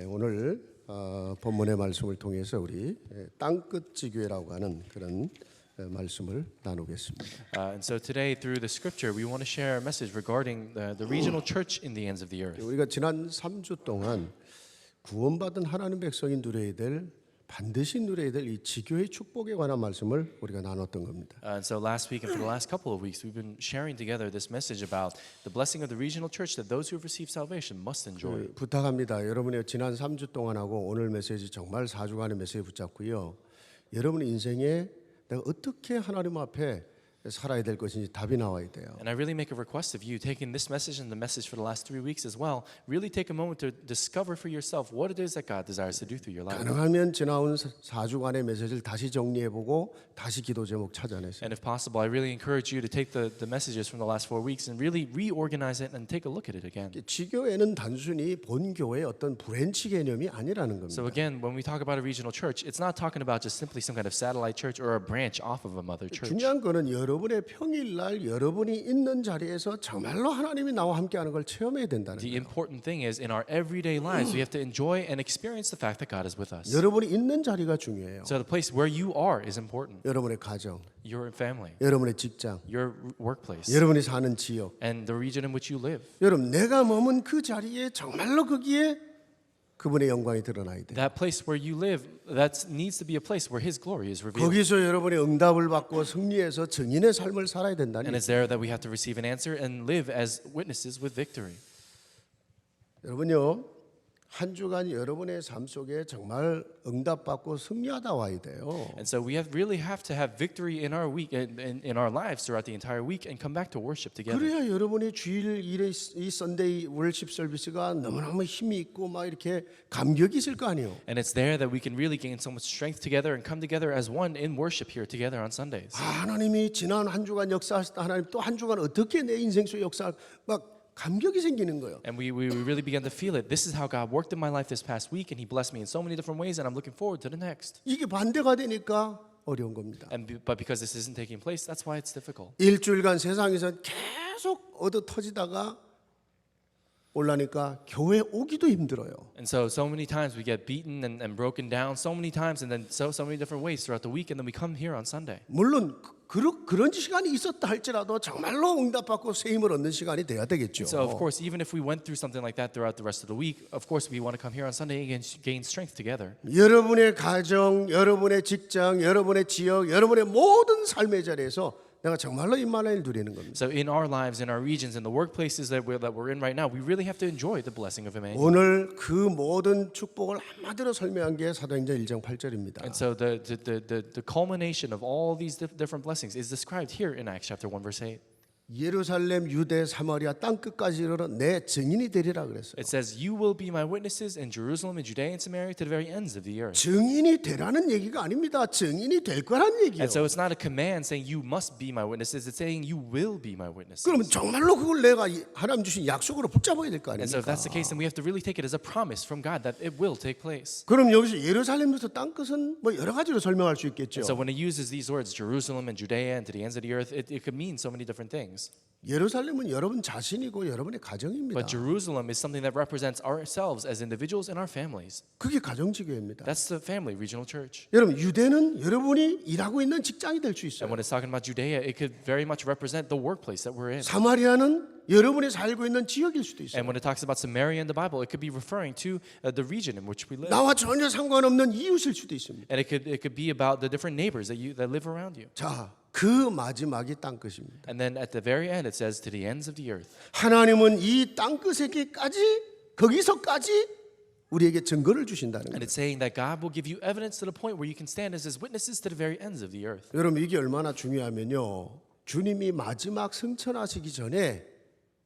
오늘 본문의 말씀을 통해서 우리 땅끝 지교회라고 하는 그런 말씀을 나누겠습니다. And so today, through the scripture, we want to share a message regarding the regional church in the ends of the earth. 우리가 지난 3주 동안 구원받은 하나님 백성이 누려야 될 반드시 누려야 될 이 지교의 축복에 관한 말씀을 우리가 나눴던 겁니다. And so last week and for the last couple of weeks, we've been sharing together this message about the blessing of the regional church that those who have received salvation must enjoy. 부탁합니다. 여러분의 지난 3주 동안하고 오늘 메시지 정말 4주간의 메시지 붙잡고요. 여러분의 인생에 내가 어떻게 하나님 앞에 살아야 될 것인지 답이 나와야 돼요. And I really make a request of you, taking this message and the message for the last 3 weeks as well, really take a moment to discover for yourself what it is that God desires to do through your life. 가능하면 지나온 4주간의 메시지를 다시 정리해보고 다시 기도 제목 찾아내세요. And if possible, I really encourage you to take the messages from the last 4 weeks and really reorganize it and take a look at it again. 지교회는 단순히 본교회의 어떤 브랜치 개념이 아니라는 겁니다. So again, when we talk about a regional church, it's not talking about just simply some kind of satellite church or a branch off of a mother church. 중요한 거는 여러분의 평일날 여러분이 있는 자리에서 정말로 하나님이 나와 함께하는 걸 체험해야 된다는 The 거예요. important thing is in our everyday lives, we have to enjoy and experience the fact that God is with us. 여러분이 있는 자리가 중요해요. So the place where you are is important. 여러분의 가정, Your family, 여러분의 직장, your workplace, 여러분이 사는 지역. and the region in which you live. 여러분 내가 머문 그 자리에 정말로 거기에 그분의 영광이 드러나야 돼요. That place where you live, that needs to be a place where His glory is revealed. 거기서 여러분의 응답을 받고 승리해서 증인의 삶을 살아야 된다니. And it's there that we have to receive an answer and live as witnesses with victory. 여러분요. 한 주간 여러분의 삶 속에 정말 응답받고 승리하다 와야 돼요. And so we really have to have victory in our week, in our lives throughout the entire week, and come back to worship together. 그래야 여러분의 주일 일의 이 선데이 월십 서비스가 너무너무 힘이 있고 막 이렇게 감격이 있을 거 아니에요. And it's there that we can really gain so much strength together and come together as one in worship here together on Sundays. 하나님이 지난 한 주간 역사하셨다. 하나님 또 한 주간 어떻게 내 인생 속에 역사 막 감격이 생기는 거예요. And we really began to feel it. This is how God worked in my life this past week, and He blessed me in so many different ways, and I'm looking forward to the next. 이게 반대가 되니까 어려운 겁니다. But because this isn't taking place, that's why it's difficult. 일주일간 세상에서 계속 얻어 터지다가 올라니까 교회 오기도 힘들어요. And so many times we get beaten and broken down so many times, and then so many different ways throughout the week, and then we come here on Sunday. 물론 그런 시간이 있었다 할지라도 정말로 응답받고 새 힘을 얻는 시간이 돼야 되겠죠. So of course, even if we went through something like that throughout the rest of the week, of course we want to come here on Sunday and gain strength together. 여러분의 가정, 여러분의 직장, 여러분의 지역, 여러분의 모든 삶의 자리에서 내가 정말로 임마누엘 누리는 겁니다. So in our lives, in our regions, in the workplaces that we're in right now, we really have to enjoy the blessing of Emmanuel. 오늘 그 모든 축복을 한마디로 설명한 게 사도행전 1장 8절입니다. And so the culmination of all these different blessings is described here in Acts chapter 1 verse 8. 예루살렘, 유대, 사마리아 땅 끝까지 이르러 내 증인이 되리라 그랬어요. It says, "You will be my witnesses in Jerusalem, and Judea, and Samaria, to the very ends of the earth." 증인이 되라는 얘기가 아닙니다. 증인이 될 거란 얘기예요. And so it's not a command saying you must be my witnesses. It's saying you will be my witnesses. 그러면 정말로 그걸 내가 하나님 주신 약속으로 붙잡아야 될 거 And so if 아닙니까? that's the case, then we have to really take it as a promise from God that it will take place. 그럼 여기서 예루살렘부터 땅 끝은 뭐 여러 가지로 설명할 수 있겠죠. So when it uses these words, Jerusalem and Judea and to the ends of the earth, it could mean so many different things. 예루살렘은 여러분 자신이고 여러분의 가정입니다. But Jerusalem is something that represents ourselves as individuals and our families. 그게 가정지교회입니다. That's the family regional church. 여러분 유대는 여러분이 일하고 있는 직장이 될 수 And 있어요. when it's talking about Judea, it could very much represent the workplace that we're in. 사마리아는 여러분이 살고 있는 지역일 수도 있어요. And when it talks about Samaria in the Bible, it could be referring to the region in which we live. 나와 전혀 상관없는 이웃일 수도 있습니다. And it could be about the different neighbors that live around you. 자, 그 마지막이 땅 끝입니다. And then at the very end, it says to the ends of the earth. 하나님은 이 땅 끝에까지 거기서까지 우리에게 증거를 주신다는 And 거예요. it's saying that God will give you evidence to the point where you can stand as His witnesses to the very ends of the earth. 여러분 이게 얼마나 중요하면요. 주님이 마지막 승천하시기 전에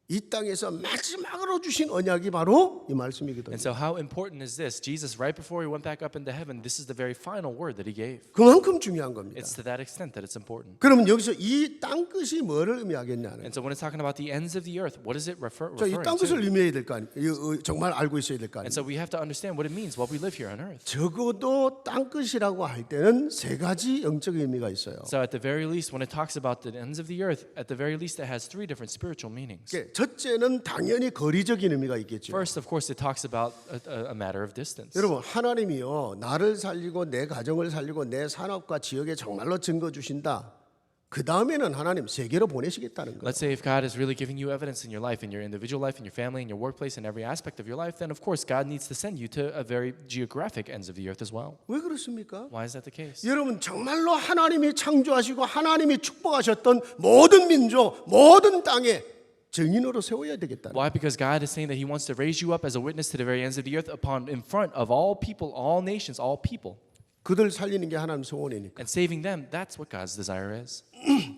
이 땅에서 마지막으로 주신 언약이 바로 이 말씀이거든요. And so how important is this? Jesus, right before He went back up into heaven, this is the very final word that He gave. 그만큼 중요한 겁니다. It's to that extent that it's important. 그러면 여기서 이 땅 끝이 뭐를 의미하겠냐는. And so when it's talking about the ends of the earth, what does it 자, 이 referring 땅 to? 끝을 의미해야 될 거 아니에요. 정말 알고 있어야 될 거 And 아니에요. so we have to understand what it means while we live here on earth. 적어도 땅 끝이라고 할 때는 세 가지 영적 의미가 있어요. So at the very least, when it talks about the ends of the earth, at the very least it has 3 different spiritual meanings. 첫째는 당연히 거리적인 의미가 있겠죠. First, of course, it talks about a matter of distance. 여러분 하나님이요 나를 살리고 내 가정을 살리고 내 산업과 지역에 정말로 증거 주신다. 그 다음에는 하나님 세계로 보내시겠다는 거예요. Let's say if God is really giving you evidence in your life, in your individual life, in your family, in your workplace, in every aspect of your life, then of course God needs to send you to a very geographic ends of the earth as well. 왜 그렇습니까? Why is that the case? 여러분 정말로 하나님이 창조하시고 하나님이 축복하셨던 모든 민족, 모든 땅에 증인으로 세워야 되겠다. Why? Because God is saying that He wants to raise you up as a witness to the very ends of the earth, upon in front of all people, all nations, all people, 그들 살리는 게 하나님 소원이니까. and saving them. That's what God's desire is.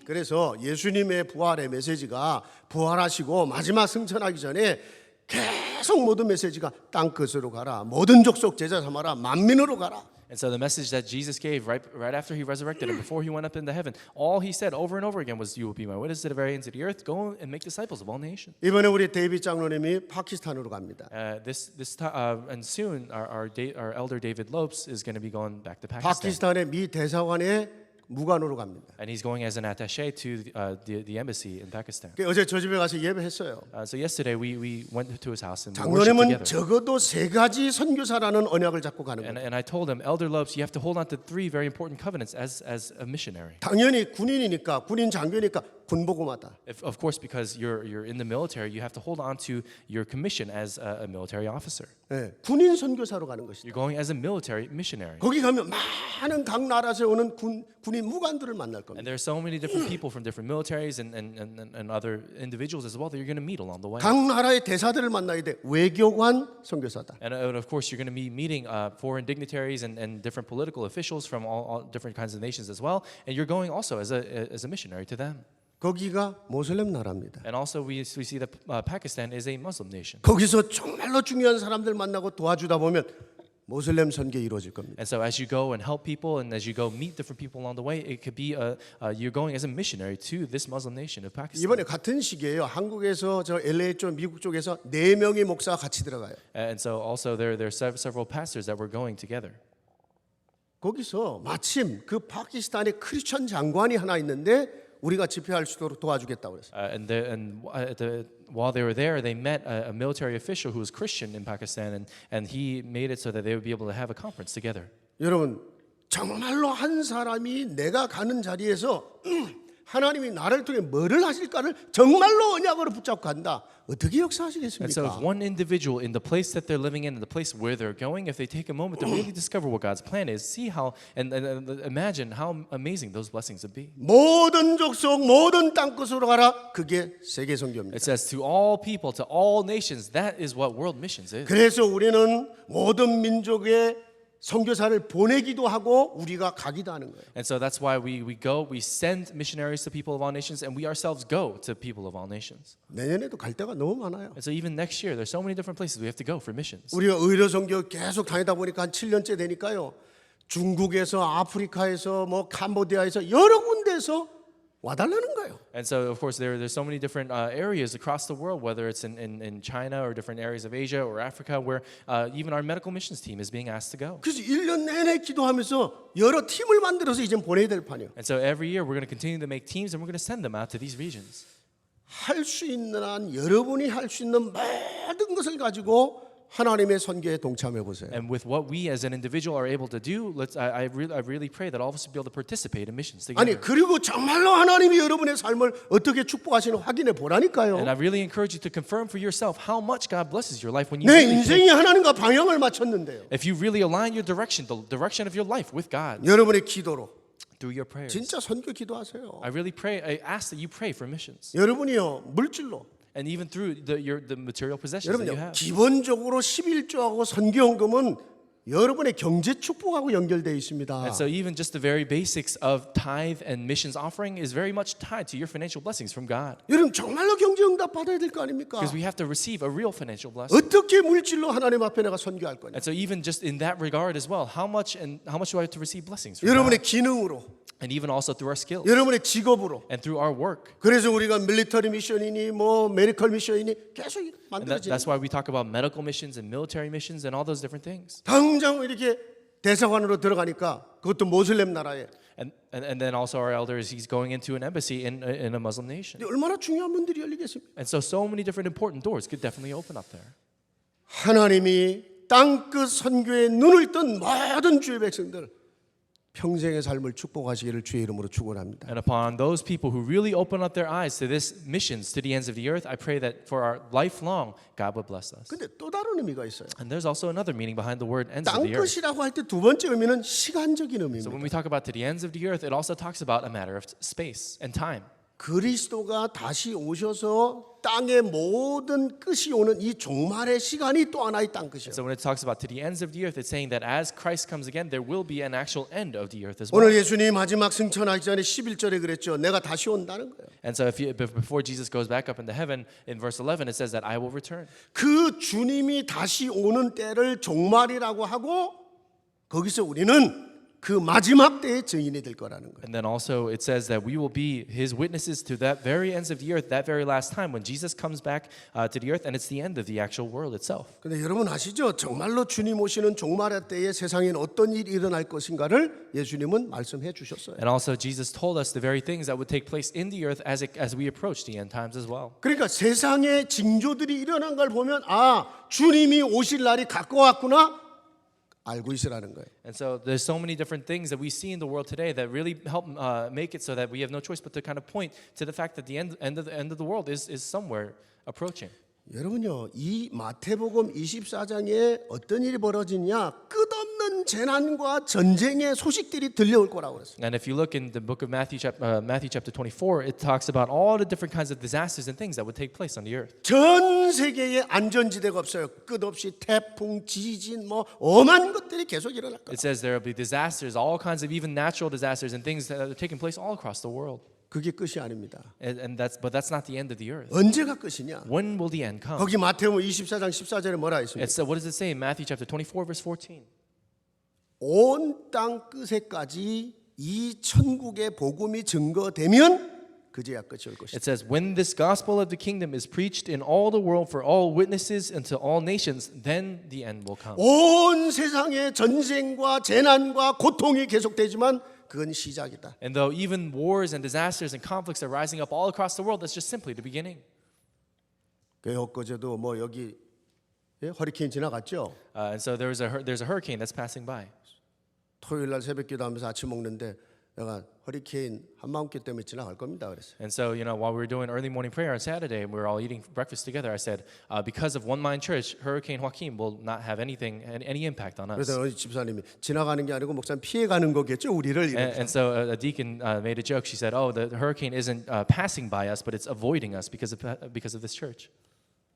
그래서 예수님의 부활의 메시지가 부활하시고 마지막 승천하기 전에 계속 모든 메시지가 땅 끝으로 가라. 모든 족속 제자 삼아라. 만민으로 가라. And so the message that Jesus gave right after He resurrected and before He went up into heaven, all He said over and over again was, "You will be my witnesses to the very ends of the earth. Go and make disciples of all nations." 이번에 우리 데이빗 장로님이 파키스탄으로 갑니다. And soon our elder David Lopes is going to be going back to Pakistan, 파키스탄의 미 대사관의 무관으로 갑니다. and he's going as an attaché to the embassy in Pakistan. 어제 저 집에 가서 예배했어요. So yesterday we went to his house and we 장로님은 worshiped together. 적어도 3가지 선교사라는 언약을 잡고 가는 거예요. And I told him, Elder Lopes, you have to hold on to 3 very important covenants as a missionary. 당연히 군인이니까 군인 장교니까 군복음하다. Of course, because you're in the military, you have to hold on to your commission as a military officer. 네, 군인 선교사로 가는 것이다. You're going as a military missionary. 거기 가면 많은 각 나라에서 오는 군인 무관들을 만날 겁니다. And there are so many different people from different militaries and other individuals as well that you're going to meet along the way. 각 나라의 대사들을 만나야 돼. 외교관 선교사다. And of course, you're going to be meeting foreign dignitaries and different political officials from all different kinds of nations as well. And you're going also as a missionary to them. 거기가 모슬렘 나라입니다. And also, we see that Pakistan is a Muslim nation. 거기서 정말로 중요한 사람들 만나고 도와주다 보면 모슬렘 선교 이루어질 겁니다. And so, as you go and help people, and as you go meet different people along the way, it could be you're going as a missionary to this Muslim nation of Pakistan. 이번에 같은 시기에요. 한국에서 저 LA 쪽 미국 쪽에서 4명의 목사가 같이 들어가요. And so, also there are several pastors that were going together. 거기서 마침 그 파키스탄의 크리스천 장관이 하나 있는데 우리가 집회할 수 있도록 도와주겠다고 그랬어요. While they were there, they met a military official who was Christian in Pakistan, and he made it so that they would be able to have a conference together. 여러분 정말로 한 사람이 내가 가는 자리에서 하나님이 나를 통해 뭐를 하실까를 정말로 언약으로 붙잡고 간다. 어떻게 And so, if 역사하시겠습니까? one individual in the place that they're living in the place where they're going, if they take a moment to really discover what God's plan is, see how and imagine how amazing those blessings would be. 모든 족속 모든 땅 끝으로 가라. 그게 세계 선교입니다. It says to all people, to all nations. That is what world missions is. 그래서 우리는 모든 민족의 선교사를 보내기도 하고 우리가 가기도 하는 거예요. And so that's why we go, we send missionaries to people of all nations, and we ourselves go to people of all nations. 내년에도 갈 데가 너무 많아요. And so even next year, there's so many different places we have to go for missions. 우리가 의료 선교 계속 다니다 보니까 한 7년째 되니까요. 중국에서 아프리카에서 뭐 캄보디아에서 여러 군데에서 와달라는 거예요. And so, of course, there's so many different areas across the world, whether it's in China or different areas of Asia or Africa, where even our medical missions team is being asked to go. 그래서 1년 내내 기도하면서 여러 팀을 만들어서 이제 보내야 될 판이에요. And so every year we're going to continue to make teams and we're going to send them out to these regions. 할 수 있는 한 여러분이 할 수 있는 모든 것을 가지고 하나님의 선교에 동참해 보세요. And with what we as an individual are able to do, I really pray that all of us will be able to participate in missions together. 아니 그리고 정말로 하나님이 여러분의 삶을 어떻게 축복하시는 확인해 보라니까요. And I really encourage you to confirm for yourself how much God blesses your life when you 내 really 인생이 하나님과 방향을 맞췄는데요. if you really align your direction, the direction of your life with God 여러분의 기도로 through your prayers. 진짜 선교 기도하세요. I ask that you pray for missions. 여러분이요 물질로 And even through the material possessions that you 여러분요 have. 기본적으로 11조하고 선교헌금은 여러분의 경제 축복하고 연결되어 있습니다. And so even just the very basics of tithe and missions offering is very much tied to your financial blessings from God. 여러분 정말로 경제 응답 받아야 될 거 아닙니까? Because we have to receive a real financial blessing. 어떻게 물질로 하나님 앞에 내가 선교할 거냐? And so even just in that regard as well, how much do I have to receive blessings from 여러분의 God? 기능으로, And even also through our skills 여러분의 직업으로. and through our work. 그래서 우리가 밀리터리 미션이니 뭐 메디컬 미션이니 계속 And 만들어지는. that's why we talk about medical missions and military missions and all those different things. 당장 이렇게 대사관으로 들어가니까 그것도 모슬렘 나라에 And then also our elder is he's going into an embassy in a Muslim nation. 근데 얼마나 중요한 문들이 열리겠습니까? And so many different important doors could definitely open up there. 하나님이 땅끝 선교에 눈을 뜬 모든 주의 백성들 평생의 삶을 축복하시기를 주의 이름으로 축원합니다. And upon those people who really open up their eyes to this missions to the ends of the earth, I pray that for our lifelong, God will bless us. 근데 또 다른 의미가 있어요. And there's also another meaning behind the word ends of the earth. 땅끝이라고 할 때 두 번째 의미는 시간적인 So 의미입니다. when we talk about to the ends of the earth, it also talks about a matter of space and time. 그리스도가 다시 오셔서 땅의 모든 끝이 오는 이 종말의 시간이 또 하나의 땅끝이에요. So when it talks about to the ends of the earth, it's saying that as Christ comes again, there will be an actual end of the earth as well. 오늘 예수님 마지막 승천하기 전에 11절에 그랬죠. 내가 다시 온다는 거예요. And so before Jesus goes back up into heaven, in verse 11, it says that I will return. 그 주님이 다시 오는 때를 종말이라고 하고 거기서 우리는 그 마지막 때의 증인이 될 거라는 거예요. And then also it says that we will be his witnesses to that very ends of the earth, that very last time when Jesus comes back to the earth, and it's the end of the actual world itself. 근데 여러분 아시죠? 정말로 주님 오시는 종말의 때에 세상엔 어떤 일이 일어날 것인가를 예수님은 말씀해 주셨어요. And also Jesus told us the very things that would take place in the earth as we approach the end times as well. 그러니까 세상에 징조들이 일어난 걸 보면 아, 주님이 오실 날이 가까웠구나 알고 있으라는 거예요. And so there's so many different things that we see in the world today that really help make it so that we have no choice but to kind of point to the fact that the end of the world is somewhere approaching. 여러분요, 이 마태복음 24장에 어떤 일이 벌어지냐? 끝없는 재난과 전쟁의 소식들이 들려올 거라고 그랬어요. And if you look in the book of Matthew chapter 24, it talks about all the different kinds of disasters and things that would take place on the earth. 전 세계에 안전지대가 없어요. 끝없이 태풍, 지진, 뭐 엄한 것들이 계속 일어날 거예요. It says there will be disasters, all kinds of even natural disasters and things that are taking place all across the world. 그게 끝이 아닙니다. But that's not the end of the earth. 언제가 끝이냐? When will the end come? 거기 마태복음 24장 14절에 뭐라 했습니까? What does it say in Matthew chapter 24 verse 14? 온 땅 끝에까지 이 천국의 복음이 증거되면 그제야 끝이 올 것이다. It says, when this gospel of the kingdom is preached in all the world for all witnesses unto all nations, then the end will come. 온 세상에 전쟁과 재난과 고통이 계속되지만 그건 시작이다. And though even wars and disasters and conflicts are rising up all across the world, that's just simply the beginning. 그 엊그제도 뭐 여기 허리케인 지나갔죠. And so there's a hurricane that's passing by. 토요일 날 새벽기도 하면서 아침 먹는데 내가 허리케인 한마음기 때문에 지나갈 겁니다 그랬어요. And so, while we were doing early morning prayer on Saturday and we were all eating breakfast together, I said, because of One Mind Church, Hurricane Joaquin will not have any impact on us. 그래서 어느 집사님이 지나가는 게 아니고 목사님 피해가는 거겠죠 우리를. And so a deacon made a joke. She said, "Oh, the hurricane isn't passing by us, but it's avoiding us because of this church."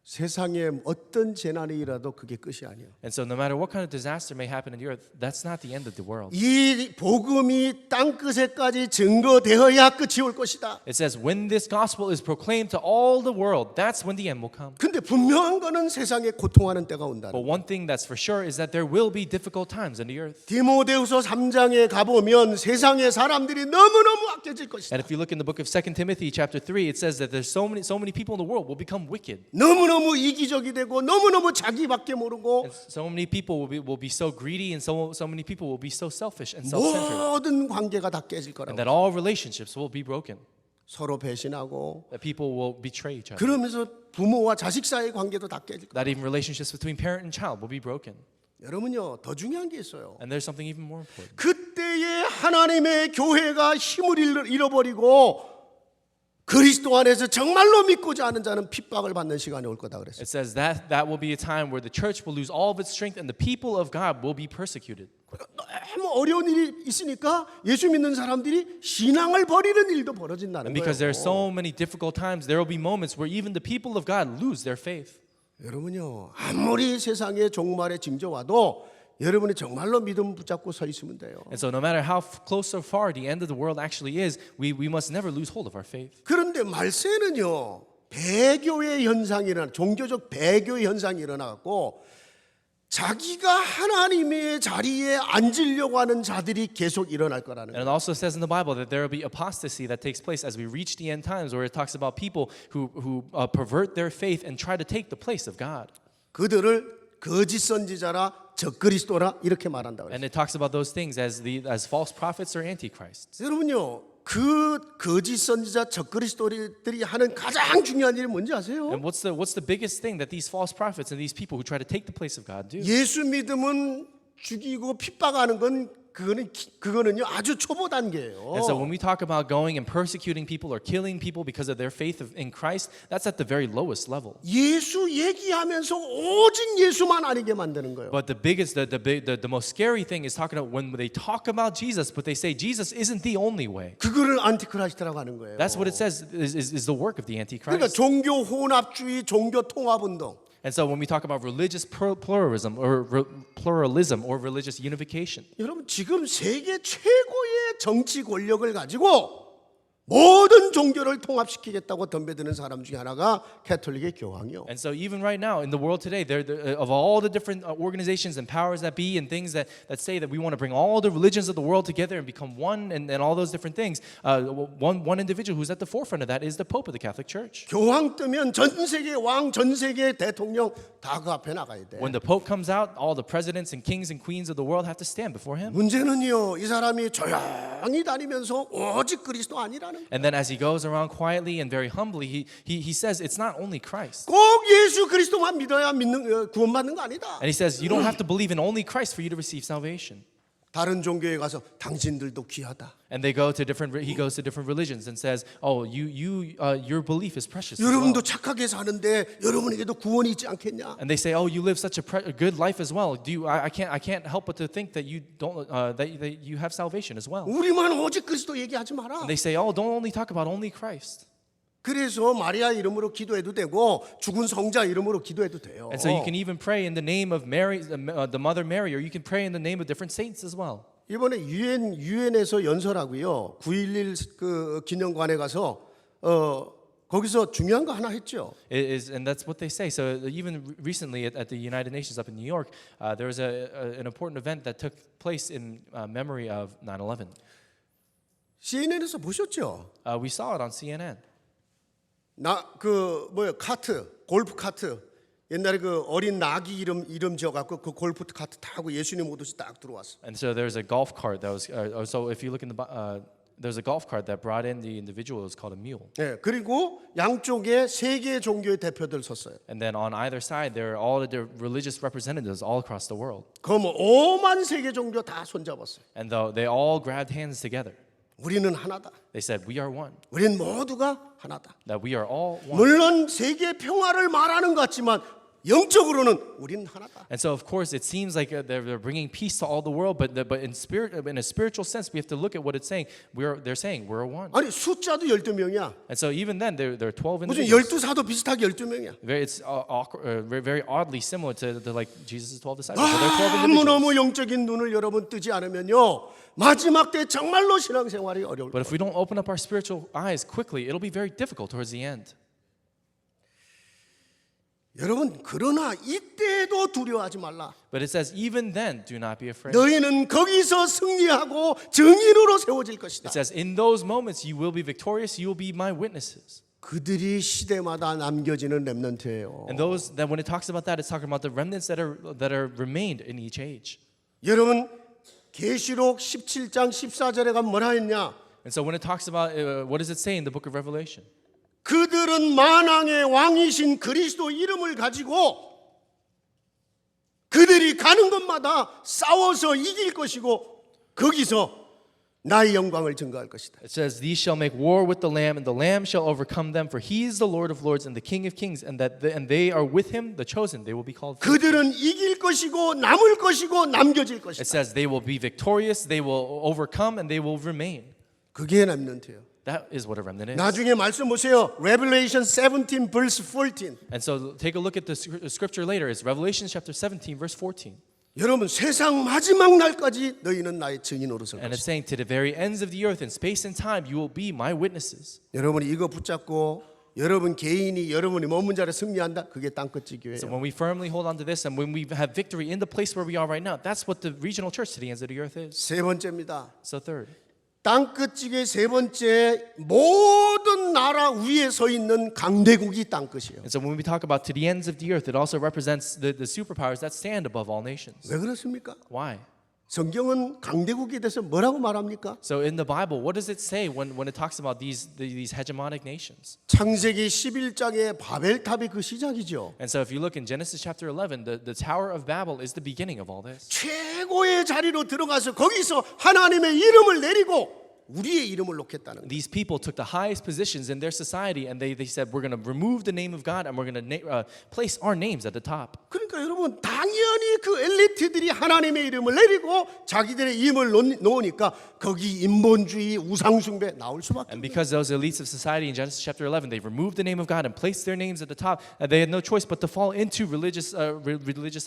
세상에 어떤 재난이 일어나도 그게 끝이 아니에요. And so, no matter what kind of disaster may happen in the earth, that's not the end of the world. 이 복음이 땅 끝에까지 증거되어야 끝이 올 것이다. It says, when this gospel is proclaimed to all the world, that's when the end will come. 근데 분명한 거는 세상에 고통하는 때가 온다는. But one thing that's for sure is that there will be difficult times in the earth. 디모데후서 3장에 가보면 세상의 사람들이 너무너무 악해질 것이다. And if you look in the book of 2 Timothy chapter 3, it says that there's so many people in the world will become wicked. 너무너무 이기적이 되고 너무너무 자기밖에 모르고 And so many people will be so greedy, and so many people will be so selfish and self-centered. 모든 관계가 다 깨질 거라고. And that all relationships will be broken. 서로 배신하고 That people will betray each other. 그러면서 부모와 자식 사이의 관계도 다 깨질 거예요. That even relationships between parent and child will be broken. 여러분요, 더 중요한 게 있어요. And there's something even more important. 그때에 하나님의 교회가 힘을 잃어버리고 그리스도 안에서 정말로 믿고자 하는 자는 핍박을 받는 시간이 올 거다 그랬어요. It says that will be a time where the church will lose all of its strength and the people of God will be persecuted. 너무 어려운 일이 있으니까 예수 믿는 사람들이 신앙을 버리는 일도 벌어진다는 And because there are 거예요. so many difficult times, there will be moments where even the people of God lose their faith. 여러분요, 아무리 세상에 종말의 징조 와도 여러분이 정말로 믿음 붙잡고 서 있으면 돼요. And so no matter how close or far the end of the world actually is, we must never lose hold of our faith. 그런데 말세는요, 배교의 현상이 일어나, 종교적 배교의 현상이 일어나고 자기가 하나님의 자리에 앉으려고 하는 자들이 계속 일어날 거라는 And it 거예요. also says in the Bible that there will be apostasy that takes place as we reach the end times, where it talks about people who pervert their faith and try to take the place of God. 그들을 거짓 선지자라 적그리스도라 이렇게 말한다 그랬어요. And it talks about those things as false prophets or antichrists. 여러분요, 그 거짓 선지자 적그리스도들이 하는 가장 중요한 일이 뭔지 아세요? And what's the biggest thing that these false prophets and these people who try to take the place of God do? 예수 믿으면 죽이고 핍박하는 건 그거는요 아주 초보 단계예요. And so when we talk about going and persecuting people or killing people because of their faith in Christ, that's at the very lowest level. 예수 얘기하면서 오직 예수만 아니게 만드는 거예요. But the biggest, the most scary thing is talking about when they talk about Jesus, but they say Jesus isn't the only way. 그거를 안티크라이스트라고 하는 거예요. That's what it says is the work of the 그러니까 Antichrist. 종교 혼합주의, 종교 통합 운동. And so when we talk about religious pluralism or religious unification, 여러분 지금 세계 최고의 정치 권력을 가지고 모든 종교를 통합시키겠다고 덤벼드는 사람 중에 하나가 캐톨릭의 교황이요. and so even right now in the world today, of all the different organizations and powers that be and things that say that we want to bring all the religions of the world together and become one and all those different things, one individual who's at the forefront of that is the Pope of the Catholic Church. 교황 뜨면 전 세계 왕, 전 세계 대통령 다 그 앞에 나가야 돼. When the Pope comes out, all the presidents and kings and queens of the world have to stand before him. 문제는요, 이 사람이 조용히 다니면서 오직 그리스도 아니라는. And then as he goes around quietly and very humbly, he says it's not only Christ. 꼭 예수 그리스도만 믿어야 구원받는 거 아니다. And he says you don't have to believe in only Christ for you to receive salvation. 다른 종교에 가서 당신들도 귀하다. And he goes to different religions and says, "Oh, your belief is precious." as 여러분도 well. 착하게 사는데 여러분에게도 구원이 있지 않겠냐? And they say, "Oh, you live such a good life as well. I can't help but to think that you don't that you have salvation as well." 우리만 오직 그리스도 얘기하지 마라. And they say, "Oh, don't only talk about only Christ." 그래서 마리아 이름으로 기도해도 되고 죽은 성자 이름으로 기도해도 돼요. And so you can even pray in the name of Mary, the Mother Mary, or you can pray in the name of different saints as well. 이번에 유엔에서 연설하고요. 9.11 그 기념관에 가서 거기서 중요한 거 하나 했죠. And that's what they say. So even recently at the United Nations up in New York, there was an important event that took place in memory of 9/11. CNN에서 보셨죠? We saw it on CNN. 카트, 골프 카트. 옛날에 그 어린 나귀 이름 지어갖고 그 골프 카트 타고 예수님 오듯이 딱 들어왔어. And so there's a golf cart that was. So if you look in there's a golf cart that brought in the individual. It was called a mule. 네, 그리고 양쪽에 세 개의 종교의 대표들 섰어요. And then on either side, there are all the religious representatives all across the world. 그럼 5만 세계 종교 다 손잡았어요. And they all grabbed hands together. 우리는 하나다. They said, "We are one." 우린 모두가 하나다. That we are all one. 물론 세계 평화를 말하는 것 같지만 영적으로는 우린 하나다. And so, of course, it seems like they're bringing peace to all the world, but in a spiritual sense, we have to look at what it's saying. They're saying we're one. 아니 숫자도 12명이야. And so, even then, there are 12 무슨 individuals. 12사도 비슷하게 12명이야. It's very oddly similar to like Jesus' 12 disciples. So there are 12 individuals. 너무너무 영적인 눈을 여러분 뜨지 않으면요. 마지막 때 정말로 신앙생활이 어려울 But 거예요. if we don't open up our spiritual eyes quickly, it'll be very difficult towards the end. 여러분 그러나 이때도 두려워하지 말라. But it says, even then, do not be afraid. 너희는 거기서 승리하고 증인으로 세워질 것이다. It says, in those moments, you will be victorious. You will be my witnesses. 그들이 시대마다 남겨지는 렘넌트예요. And those that when it talks about that, it's talking about the remnants that are remained in each age. 여러분 계시록 17장 14절에 가면 뭐라 했냐? And so when it talks about what does it say in the book of Revelation? 그들은 만왕의 왕이신 그리스도 이름을 가지고 그들이 가는 곳마다 싸워서 이길 것이고 거기서 나의 영광을 증거할 것이다. It says, "These shall make war with the Lamb, and the Lamb shall overcome them. For He is the Lord of lords and the King of kings, and they are with Him, the chosen. They will be called." 그들은 이길 것이고 남을 것이고 남겨질 It 것이다. says they will be victorious, they will overcome, and they will remain. 그게 렘넌트예요. That is what a remnant is. 나중에 말씀 보세요. Revelation 17 verse 14. And so take a look at the scripture later. It's Revelation chapter 17, verse 14. 여러분 세상 마지막 날까지 너희는 나의 증인으로 설 And it's 것이다. saying, to the very ends of the earth, in space and time, you will be my witnesses. 여러분이 이거 붙잡고 여러분 개인이 여러분이 머문 자리에 승리한다. 그게 땅끝 교회예요. So when we firmly hold on to this, and when we have victory in the place where we are right now, that's what the regional church to the ends of the earth is. 세 번째입니다. So third, 땅끝지기의 세 번째, 모든 나라 위에 서 있는 강대국이 땅끝이에요. And so when we talk about to the ends of the earth, it also represents the superpowers that stand above all nations. 왜 그렇습니까? Why? 성경은 강대국에 대해서 뭐라고 말합니까? So in the Bible, what does it say when it talks about these hegemonic nations? 창세기 11장의 바벨탑이 그 시작이죠. And so if you look in Genesis chapter 11, the Tower of Babel is the beginning of all this. 최고의 자리로 들어가서 거기서 하나님의 이름을 내리고 우리의 이름을 놓겠다는 거예요. These people took the highest positions in their society and they said, we're going to remove the name of God and we're going to place our names at the top. 그러니까 여러분 당연히 그 엘리트들이 하나님의 이름을 내리고 자기들의 힘을 놓으니까 거기 인본주의 우상숭배 나올 수밖에 And 없어요. because those elites of society in Genesis chapter 11, they removed the name of God and placed their names at the top, they had no choice but to fall into religious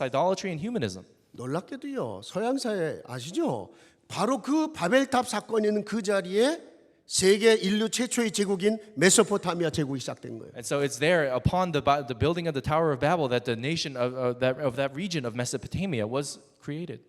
idolatry and humanism. 놀랍게도요. 서양사회 아시죠? 바로 그 바벨탑 사건이 있는 그 자리에 세계 인류 최초의 제국인 메소포타미아 제국이 시작된 거예요. And so it's there upon the building of the Tower of Babel that the nation of that region of Mesopotamia was created.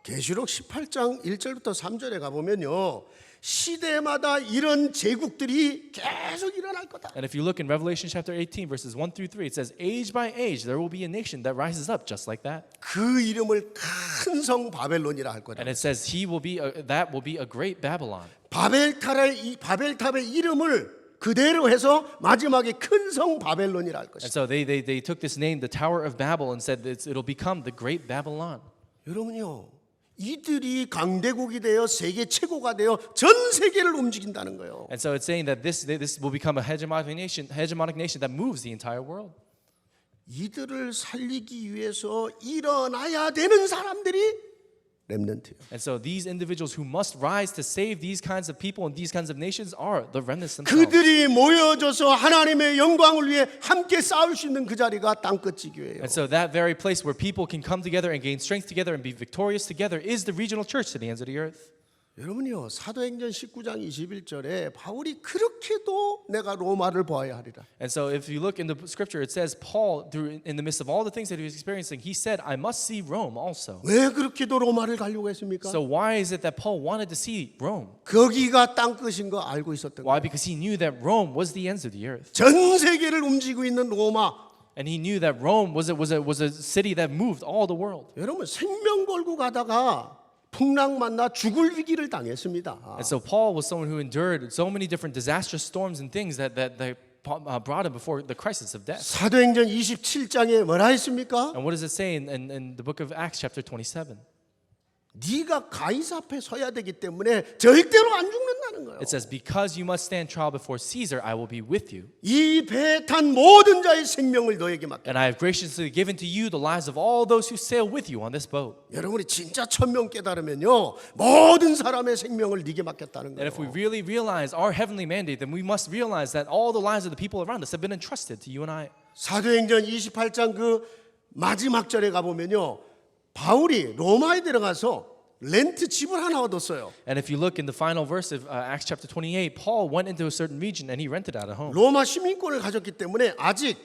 계시록 18장 1절부터 3절에 가보면요. 시대마다 이런 제국들이 계속 일어날 거다. And if you look in Revelation chapter 18 verses 1 through 3, it says age by age there will be a nation that rises up just like that. 그 이름을 큰 성 바벨론이라 할 거다. And it says that will be a great Babylon. 바벨탑의 이름을 그대로 해서 마지막에 큰 성 바벨론이라 할 And 것이다. so they took this name, the Tower of Babel, and said it'll become the great Babylon. 여러분요. 이들이 강대국이 되어 세계 최고가 되어 전 세계를 움직인다는 거예요. And so it's saying that this will become a hegemonic nation that moves the entire world. 이들을 살리기 위해서 일어나야 되는 사람들이 렘넌트예요. And so these individuals who must rise to save these kinds of people and these kinds of nations are the remnants themselves. 그들이 모여져서 하나님의 영광을 위해 함께 싸울 수 있는 그 자리가 땅끝지교예요. And so that very place where people can come together and gain strength together and be victorious together is the regional church to the ends of the earth. 여러분이요. 사도행전 19장 21절에 바울이 그렇게도 내가 로마를 보아야 하리라. And so if you look in the scripture, it says Paul, in the midst of all the things that he was experiencing, he said, I must see Rome also. 왜 그렇게도 로마를 가려고 했습니까? So why is it that Paul wanted to see Rome? 거기가 땅끝인 거 알고 있었던 Why? 거예요. Because he knew that Rome was the ends of the earth. 전 세계를 움직이고 있는 로마. And he knew that Rome was a city that moved all the world. 여러분 생명 걸고 가다가 풍랑 만나 죽을 위기를 당했습니다. And so Paul was someone who endured so many different disastrous storms and things that brought him before the crisis of death. 사도행전 27장에 뭐라 했습니까? And what does it say in the book of Acts chapter 27? 네가 가이사 앞에 서야 되기 때문에 절대로 안 죽는다는 거예요. It says, because you must stand trial before Caesar, I will be with you. 이 배에 탄 모든 자의 생명을 너에게 맡겨. And I have graciously given to you the lives of all those who sail with you on this boat. 여러분이 진짜 천명 깨달으면요 모든 사람의 생명을 네게 맡겼다는 And if we 거예요. really realize our heavenly mandate, then we must realize that all the lives of the people around us have been entrusted to you and I. 사도행전 28장 그 마지막 절에 가 보면요 바울이 로마에 들어가서 렌트 집을 하나 얻었어요. And if you look in the final verse of Acts chapter 28, Paul went into a certain region and he rented out a home. 로마 시민권을 가졌기 때문에 아직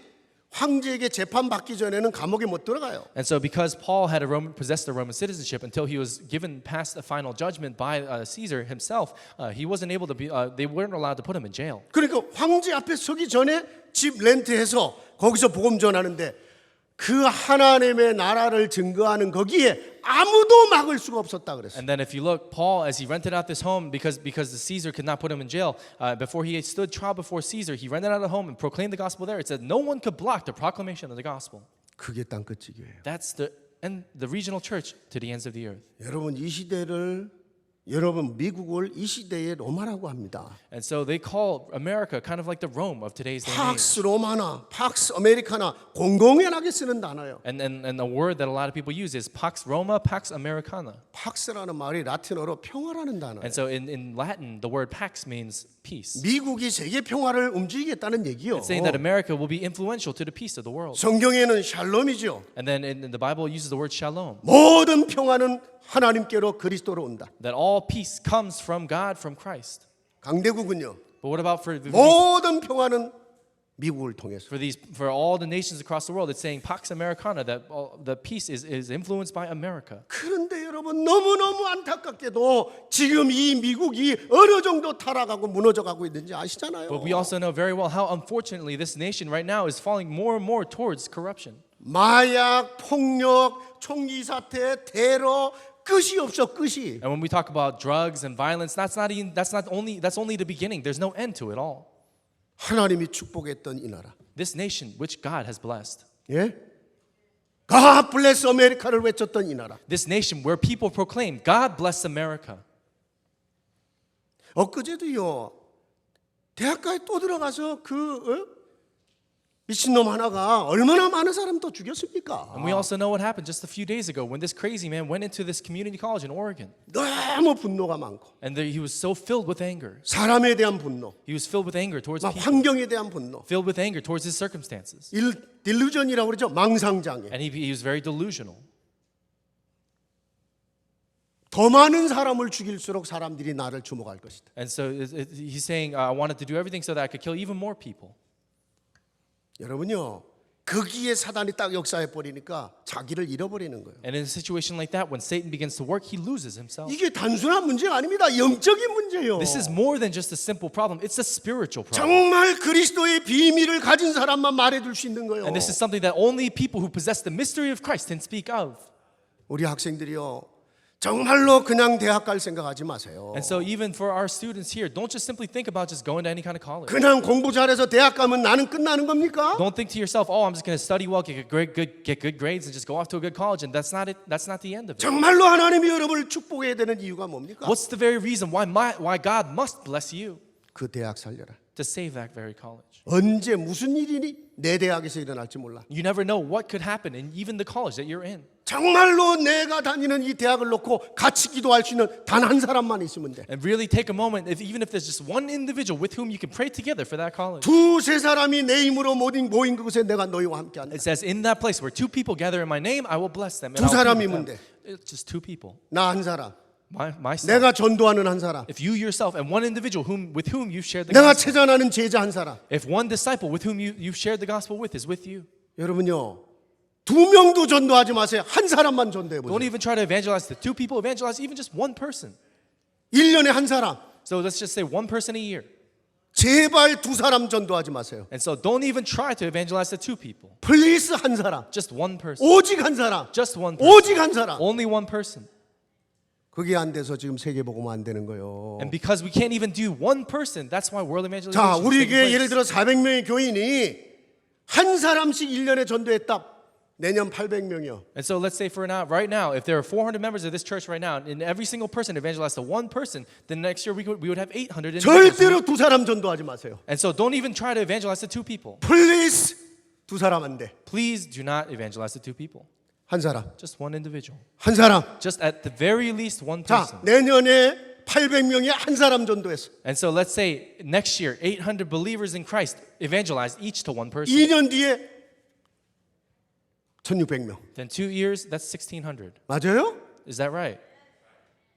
황제에게 재판 받기 전에는 감옥에 못 들어가요. And so because Paul had possessed a Roman citizenship until he was given past a final judgment by Caesar himself, he wasn't able to be, they weren't allowed to put him in jail. 그러니까 황제 앞에 서기 전에 집 렌트해서 거기서 복음 전하는데 그 하나님의 나라를 증거하는 거기에 아무도 막을 수가 없었다 그랬어요. And then if you look, Paul, as he rented out this home, because the Caesar could not put him in jail, before he stood trial before Caesar, he rented out a home and proclaimed the gospel there. It said no one could block the proclamation of the gospel. 그게 땅끝지기예요. That's the regional church to the ends of the earth. 여러분 이 시대를 여러분 미국을 이 시대의 로마라고 합니다. And so they call America kind of like the Rome of today's day and age. 팍스 로마나, 팍스 아메리카나 공공연하게 쓰는 단어예요. And the word that a lot of people use is Pax Roma, Pax Americana. 팍스라는 말이 라틴어로 평화라는 단어예요. And so in Latin, the word Pax means peace. 미국이 세계 평화를 움직이겠다는 얘기요. It's saying that America will be influential to the peace of the world. 성경에는 샬롬이죠. And then in the Bible, it uses the word shalom. 모든 평화는 하나님께로 그리스도로 온다. That all peace comes from God, from Christ. 강대국은요. But what about for the 모든 평화는 미국을 통해서. For all the nations across the world, it's saying Pax Americana, that the peace is influenced by America. 그런데 여러분 너무너무 안타깝게도 지금 이 미국이 어느 정도 타락하고 무너져가고 있는지 아시잖아요. But we also know very well how unfortunately this nation right now is falling more and more towards corruption. 마약, 폭력, 총기 사태, 테러 끝이 없어 끝이. And when we talk about drugs and violence, that's only the beginning. There's no end to it all. 하나님이 축복했던 이 나라. This nation which God has blessed. 예? God bless America를 외쳤던 이 나라. This nation where people proclaim God bless America. 엊그제도요. 대학가에 또 들어가서 미친놈 하나가 얼마나 많은 사람 또 죽였습니까? And we also know what happened just a few days ago when this crazy man went into this community college in Oregon. 너무 분노가 많고 And he was so filled with anger. 사람에 대한 분노, He was filled with anger towards 막 people. 환경에 대한 분노, Filled with anger towards his circumstances. 딜루전이라고 그러죠. 망상장애. And he was very delusional. 더 많은 사람을 죽일수록 사람들이 나를 주목할 것이다. And so he's saying, I wanted to do everything so that I could kill even more people. 여러분요. 거기에 사단이 딱 역사해 버리니까 자기를 잃어버리는 거예요. And in a situation like that, when Satan begins to work, he loses himself. 이게 단순한 문제가 아닙니다. 영적인 문제예요. This is more than just a simple problem. It's a spiritual problem. 정말 그리스도의 비밀을 가진 사람만 말해줄 수 있는 거예요. And this is something that only people who possess the mystery of Christ can speak of. 우리 학생들이요. 정말로 그냥 대학 갈 생각하지 마세요. And so even for our students here, don't just simply think about just going to any kind of college. 그냥 공부 잘해서 대학 가면 나는 끝나는 겁니까? Don't think to yourself, oh, I'm just going to study well, get good grades, and just go off to a good college, and that's not it. That's not the end of it. 정말로 하나님이 여러분을 축복해야 되는 이유가 뭡니까? What's the very reason why God must bless you 그 대학 살려라. to save that very college? 언제 무슨 일이 내 대학에서 일어날지 몰라. You never know what could happen in even the college that you're in. 정말로 내가 다니는 이 대학을 놓고 같이 기도할 수 있는 단 한 사람만 있으면 돼. And really take a moment, even if there's just one individual with whom you can pray together for that college. 두세 사람이 내 힘으로 모인 그곳에 내가 너희와 함께 한다. It says, in that place where two people gather in my name, I will bless them. And 두 I'll be with 사람이면 them. It's just two people. 나 한 사람. Myself. 내가 전도하는 한 사람. If you yourself and one individual with whom you've shared the 내가 gospel. 체전하는 제자 한 사람. If one disciple with whom you've shared the gospel with is with you. 여러분요. 두 명도 전도하지 마세요. 한 사람만 전도해 Don't 보세요. even try to evangelize the two people. Evangelize even just one person. 1년에 한 사람. So let's just say one person a year. 제발 두 사람 전도하지 마세요. And so don't even try to evangelize the two people. 플리스 한 사람. Just one person. 오직 한 사람. Just one person. 오직 한 사람. Only one person. 그게 안 돼서 지금 세계 복음 안 되는 거예요. And because we can't even do one person, that's why world evangelization 자, is 우리 taking 교회 place. 예를 들어 400명의 교인이 한 사람씩 1년에 전도했다. 내년 800명이요. And so let's say right now, if there are 400 members of this church right now, and every single person evangelized to one person, then next year we would have 800 individuals. 절대로 두 사람 전도하지 마세요. And so don't even try to evangelize to two people. 플리즈 두 사람 안 돼. Please do not evangelize to two people. 한 사람. Just one individual. 한 사람. Just at the very least one 자, person. 내년에 800명이 한 사람 전도했어. And so let's say next year, 800 believers in Christ evangelized each to one person. 2년 뒤에 1600명. Then 2 years, that's 1,600. 맞아요? Is that right?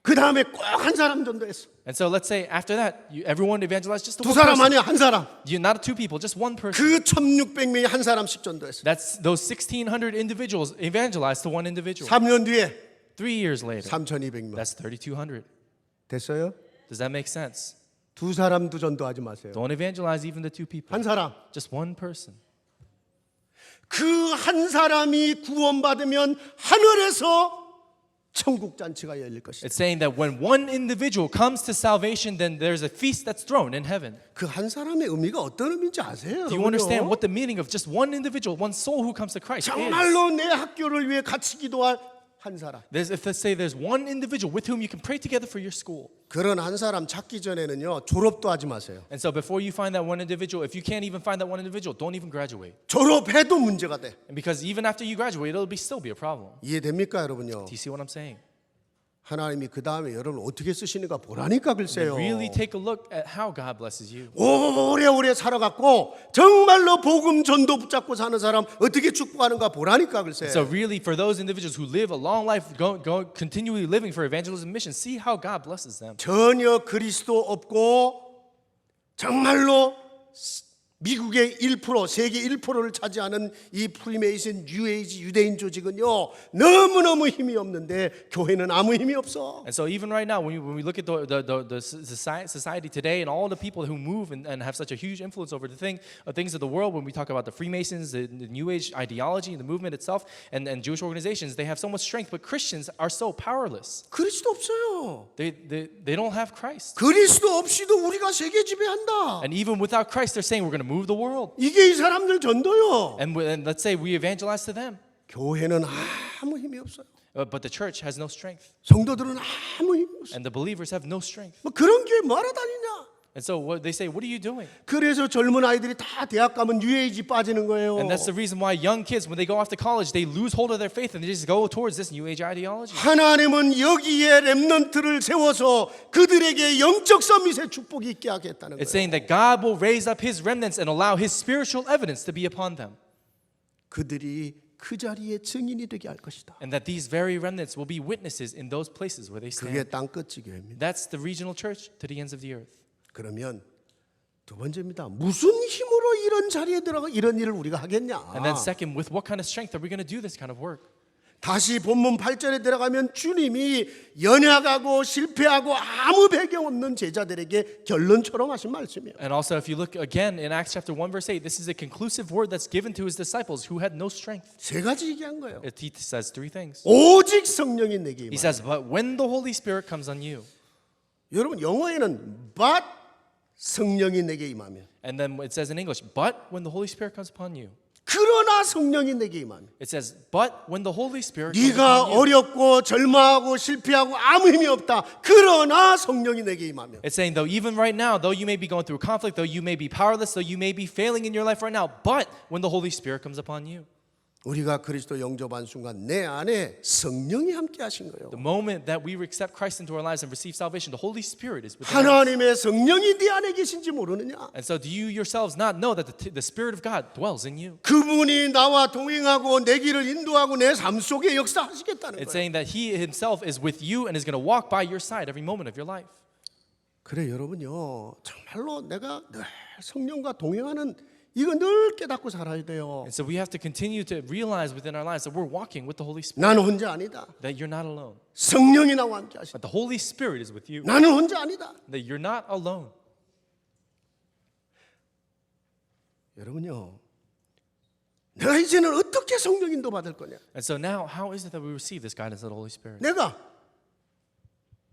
그 다음에 꼭 한 사람 전도했어. And so let's say after that, everyone evangelized just to 두 one 사람 person. 아니야, 한 사람. Not two people, just one person. 그 1600명이 한 사람씩 전도했어. That's those 1,600 individuals evangelized to one individual. 3년 뒤에 3 years later, 3200명. that's 3,200. 됐어요? Does that make sense? 두 사람도 전도하지 마세요. Don't evangelize even the two people. 한 사람. Just one person. 그 한 사람이 구원받으면 하늘에서 천국 잔치가 열릴 것이다. It's saying that when one individual comes to salvation, then there's a feast that's thrown in heaven. 그 한 사람의 의미가 어떤 의미인지 아세요? Do you understand what the meaning of just one individual, one soul who comes to Christ is? 정말로 내 학교를 위해 같이 기도할 한 사람. If let's say there's one individual with whom you can pray together for your school. 그런 한 사람 찾기 전에는요 졸업도 하지 마세요. And so before you find that one individual, if you can't even find that one individual, don't even graduate. 졸업해도 문제가 돼. And because even after you graduate, it'll still be a problem. 이해됩니까, 여러분요? Do you see what I'm saying? 하나님이 그 다음에 여러분을 어떻게 쓰시는가 보라니까 글쎄요. Really take a look at how God blesses you. 오래오래 살아갔고 정말로 복음 전도 붙잡고 사는 사람 어떻게 축복하는가 보라니까 글쎄요. So really, for those individuals who live a long life, continually living for evangelism mission, see how God blesses them. 전혀 그리스도 없고 정말로 미국의 1%, 세계 1%를 차지하는 이 프리메이슨 뉴에이지 유대인 조직은요 너무너무 힘이 없는데 교회는 아무 힘이 없어. And so even right now, when we look at the society today and all the people who move and have such a huge influence over the things of the world, when we talk about the Freemasons, the New Age ideology, and the movement itself, and Jewish organizations, they have so much strength, but Christians are so powerless. 그리스도 없어요. They don't have Christ. 그리스도 없이도 우리가 세계 지배한다. And even without Christ, they're saying we're going to move the world. 이게 이 사람들 전도요. And let's say we evangelize to them. 교회는 아무 힘이 없어요. But the church has no strength. 성도들은 아무 힘이 없어요. And the believers have no strength. 뭐 그런 교회 뭐하러 다니냐? And so they say, what are you doing? 그래서 젊은 아이들이 다 대학 가면 뉴에이지 빠지는 거예요. And that's the reason why young kids, when they go off to college, they lose hold of their faith and they just go towards this New Age ideology. 하나님은 여기에 렘넌트를 세워서 그들에게 영적 서밋의 축복이 있게 하겠다는 It's 거예요. saying that God will raise up His remnants and allow His spiritual evidence to be upon them. 그들이 그 자리에 증인이 되게 할 것이다. And that these very remnants will be witnesses in those places where they 그게 stand. 땅끝 교회입니다. That's the regional church to the ends of the earth. 그러면 두 번째입니다. 무슨 힘으로 이런 자리에 들어가 이런 일을 우리가 하겠냐? And then second, with what kind of strength are we going to do this kind of work? 다시 본문 8절에 들어가면 주님이 연약하고 실패하고 아무 배경 없는 제자들에게 결론처럼 하신 말씀이에요. And also, if you look again in Acts chapter 1, verse 8, this is a conclusive word that's given to His disciples who had no strength. 세 가지 얘기한 거예요. He says three things. 오직 성령이 내게 He 임하라. says, but when the Holy Spirit comes on you, 여러분 영어에는 but 성령이 내게 임하면 and then it says in English, but when the Holy Spirit comes upon you, 그러나 성령이 내게 임하면 it says, but when the Holy Spirit comes 네가 upon you. 어렵고 절망하고 실패하고 아무 힘이 없다. 그러나 성령이 내게 임하면 It's saying, though, even right now, though you may be going through conflict, though you may be powerless, though you may be failing in your life right now, but when the Holy Spirit comes upon you, 우리가 그리스도 영접한 순간 내 안에 성령이 함께 하신 거예요. the moment that we accept Christ into our lives and receive salvation, the Holy Spirit is within us. 하나님의 성령이 네 안에 계신지 모르느냐? And so, do you yourselves not know that the Spirit of God dwells in you? 그분이 나와 동행하고 내 길을 인도하고 내 삶 속에 역사하시겠다는 It's 거예요. saying that He Himself is with you and is going to walk by your side every moment of your life. 그래 여러분요. 정말로 내가 늘 성령과 동행하는 이거 늘 깨닫고 살아야 돼요. And so we have to continue to realize within our lives that we're walking with the Holy Spirit, 나는 혼자 아니다. that you're not alone, 성령이 나와 함께 하신다. but the Holy Spirit is with you, 나는 혼자 아니다. that you're not alone. 여러분요. 내가 이제는 어떻게 성령 인도 받을 거냐? And so now, how is it that we receive this guidance of the Holy Spirit?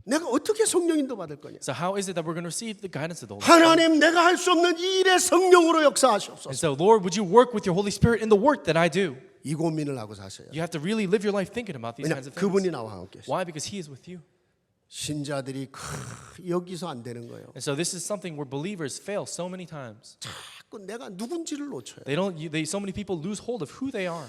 내가 어떻게 성령 인도 받을 거냐? So how is it that we're going to receive the guidance of the Holy Spirit? 하나님 내가 할 수 없는 이 일에 성령으로 And 역사하시옵소서. so, Lord, would you work with your Holy Spirit in the work that I do? 이 고민을 하고 사셔야. You have to really live your life thinking about these 왜냐 kinds of things. 그분이 나와 함께 하시. Why? Because He is with you. 신자들이 여기서 안 되는 거예요. And so this is something where believers fail so many times. 자꾸 내가 누군지를 놓쳐요. So many people lose hold of who they are.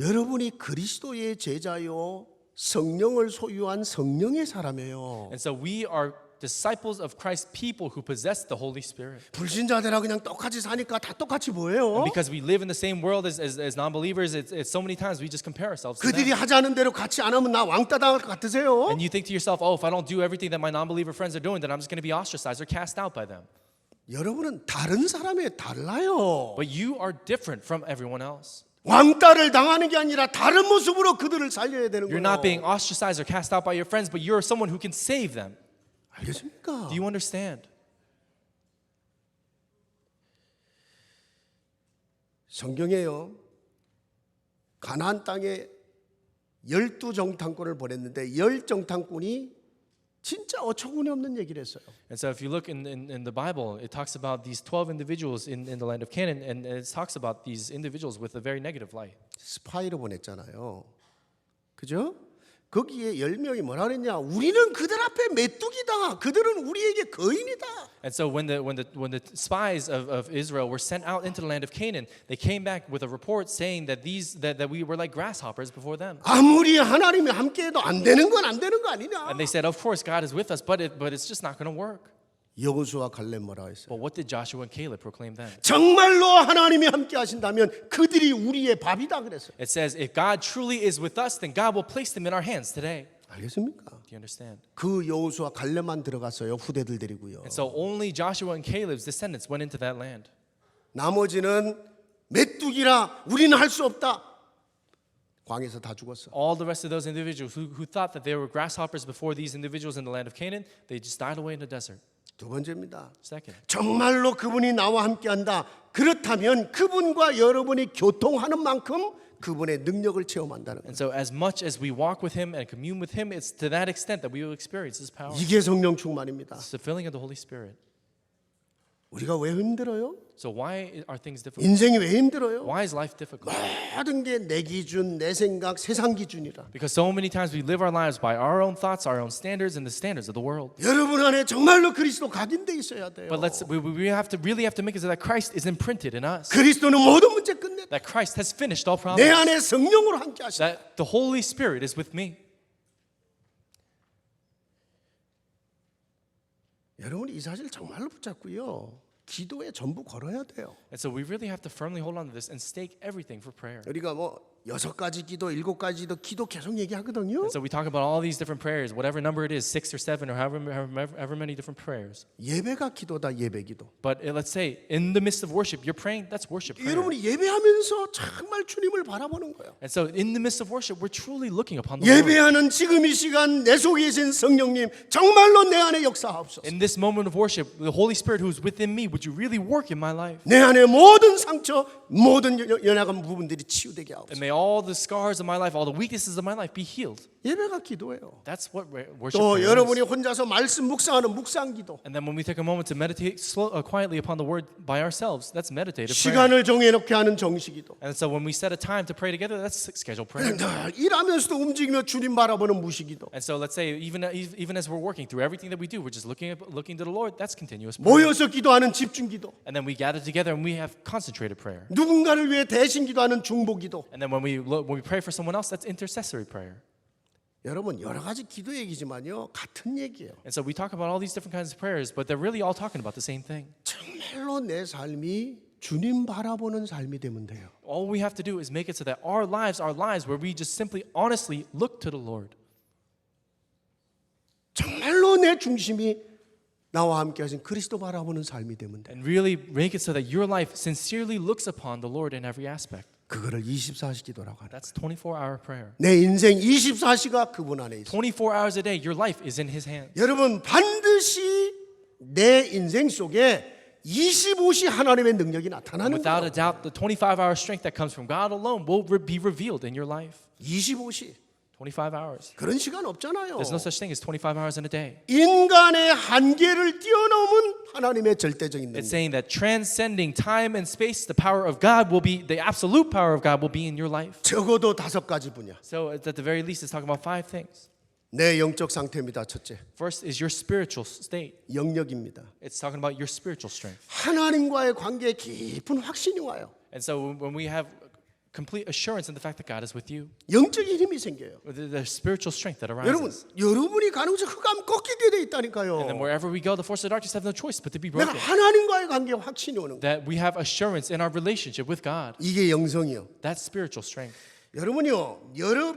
여러분이 그리스도의 제자요 성령을 소유한 성령의 사람이에요. And so we are disciples of Christ, people who possess the Holy Spirit. 불신자들하고 그냥 똑같이 사니까 다 똑같이 보여요. Because we live in the same world as non-believers, it's so many times we just compare ourselves to 그들이 them. 하자는 대로 같이 안 하면 나 왕따 당할 것 같으세요? And you think to yourself, oh, if I don't do everything that my non-believer friends are doing, then I'm just going to be ostracized or cast out by them. 여러분은 다른 사람에 달라요. But you are different from everyone else. 왕따를 당하는 게 아니라 다른 모습으로 그들을 살려야 되는 You're not being 거예요. ostracized or cast out by your friends, but you're someone who can save them. 알겠습니까? Do you understand? 성경에요. 가나안 땅에 12정탐꾼을 보냈는데 10정탐꾼이 진짜 어처구니 없는 얘기를 했어요. And so if you look in the Bible, it talks about these 12 individuals in the land of Canaan, and it talks about these individuals with a very negative light. 스파이를 보냈잖아요. 그죠? 거기에 10명이 뭐라 그랬냐? 우리는 그들 앞에 메뚜기다. 그들은 우리에게 거인이다. And so when the spies of Israel were sent out into the land of Canaan, they came back with a report saying that we were like grasshoppers before them. 아무리 하나님이 함께해도 안 되는 건 안 되는 거 아니냐? And they said, of course God is with us, but it's just not going to work. 여호수아 갈렙 뭐라 했어요? But what did Joshua and Caleb proclaim then? 정말로 하나님이 함께 하신다면 그들이 우리의 밥이다 그랬어요. It says, if God truly is with us, then God will place them in our hands today. 알겠습니까? Do you understand? 그 여호수아 갈렙만 들어갔어요. 후대들 데리고요. And so only Joshua and Caleb's descendants went into that land. 나머지는 메뚜기라 우리는 할 수 없다. 광에서 다 죽었어. All the rest of those individuals who thought that they were grasshoppers before these individuals in the land of Canaan, they just died away in the desert. 두 번째입니다. Second, 정말로 그분이 나와 함께한다. 그렇다면 그분과 여러분이 교통하는 만큼 그분의 능력을 체험한다는 거예요. and so as much as we walk with Him and commune with Him, it's to that extent that we will experience His power. 이게 성령 충만입니다. It's the filling of the Holy Spirit. 우리가 왜 힘들어요? So why are things difficult? 인생이 왜 힘들어요? Why is life difficult? 모든 게 내 기준, 내 생각, 세상 기준이라. Because so many times we live our lives by our own thoughts, our own standards, and the standards of the world. 여러분 안에 정말로 그리스도 각인돼 있어야 돼요. But we really have to make it so that Christ is imprinted in us. 그리스도는 모든 문제 끝냈다. That Christ has finished all 내 problems. 안에 성령으로 함께 하신다. That the Holy Spirit is with me. 여러분 이 사실 정말로 붙잡고요. 기도에 전부 걸어야 돼요. And so we really have to firmly hold on to this and stake everything for prayer. 우리가 뭐 6가지 기도, 7가지도 기도 계속 얘기하거든요. And so we talk about all these different prayers, whatever number it is, 6 or 7 or however many different prayers. 예배가 기도다, 예배 기도. But let's say in the midst of worship, you're praying, that's worship prayer. 여러분이 예배하면서 정말 주님을 바라보는 거예요. And so in the midst of worship, we're truly looking upon the Lord. 예배하는 지금 이 시간 내 속에 계신 성령님 정말로 내 안에 역사하옵소서. In this moment of worship, the Holy Spirit who is within me, would you really work in my life? 내 안에 모든 상처, 모든 연약한 부분들이 치유되게 하옵소서. And may all the scars of my life, all the weaknesses of my life be healed. 예배가 기도예요. That's what worship 또 prayer 여러분이 is. 혼자서 말씀 묵상하는 묵상 기도. And then when we take a moment to meditate quietly upon the word by ourselves, that's meditative prayer. 시간을 정해놓게 하는 정식 기도. And so when we set a time to pray together, that's scheduled prayer. 늘 일하면서도 움직이며 주님 바라보는 무시 기도. And so let's say even as we're working through everything that we do, we're just looking to the Lord. That's continuous prayer. 모여서 기도하는 집중 기도. And then we gather together and we have concentrated prayer. 누군가를 위해 대신 기도하는 중보 기도. And then when we pray for someone else, that's intercessory prayer. 여러분 여러 가지 기도 얘기지만요 같은 얘기예요. And so we talk about all these different kinds of prayers, but they're really all talking about the same thing. 정말로 내 삶이 주님 바라보는 삶이 되면 돼요. All we have to do is make it so that our lives are lives where we just simply honestly look to the Lord. 정말로 내 중심이 나와 함께 하신 그리스도 바라보는 삶이 되면 돼. And really make it so that your life sincerely looks upon the Lord in every aspect. 그거를 24시 기도라고 하는. That's 24-hour prayer. 내 인생 24시가 그분 안에 있어. 24 hours a day, your life is in His hands. 여러분 반드시 내 인생 속에 25시 하나님의 능력이 나타나는 Without a 거예요. doubt, the 25-hour strength that comes from God alone will be revealed in your life. 25시. 25 hours. 그런 시간 없잖아요. There's no such thing as 25 hours in a day. 인간의 한계를 뛰어넘은 하나님의 절대적인 It's 능력. saying that transcending time and space, the power of God will be, the absolute power of God will be in your life. 적어도 5가지 분야. So at the very least, it's talking about 5 things. 내 영적 상태입니다. 첫째, First is your spiritual state. 영역입니다. It's talking about your spiritual strength. 하나님과의 관계에 깊은 확신이 와요. And so when we have complete assurance in the fact that God is with you, 영적인 힘이 생겨요. the spiritual strength that 여러분, arises. 여러분이 가는 곳에 흑암 꺾이게 돼 있다니까요. And then wherever we go, the forces of darkness have no choice but to be 내가 broken. 하나님과의 관계에 확신이 오는 거예요. That we have assurance in our relationship with God. 이게 영성이요. That's spiritual strength. 여러분이요,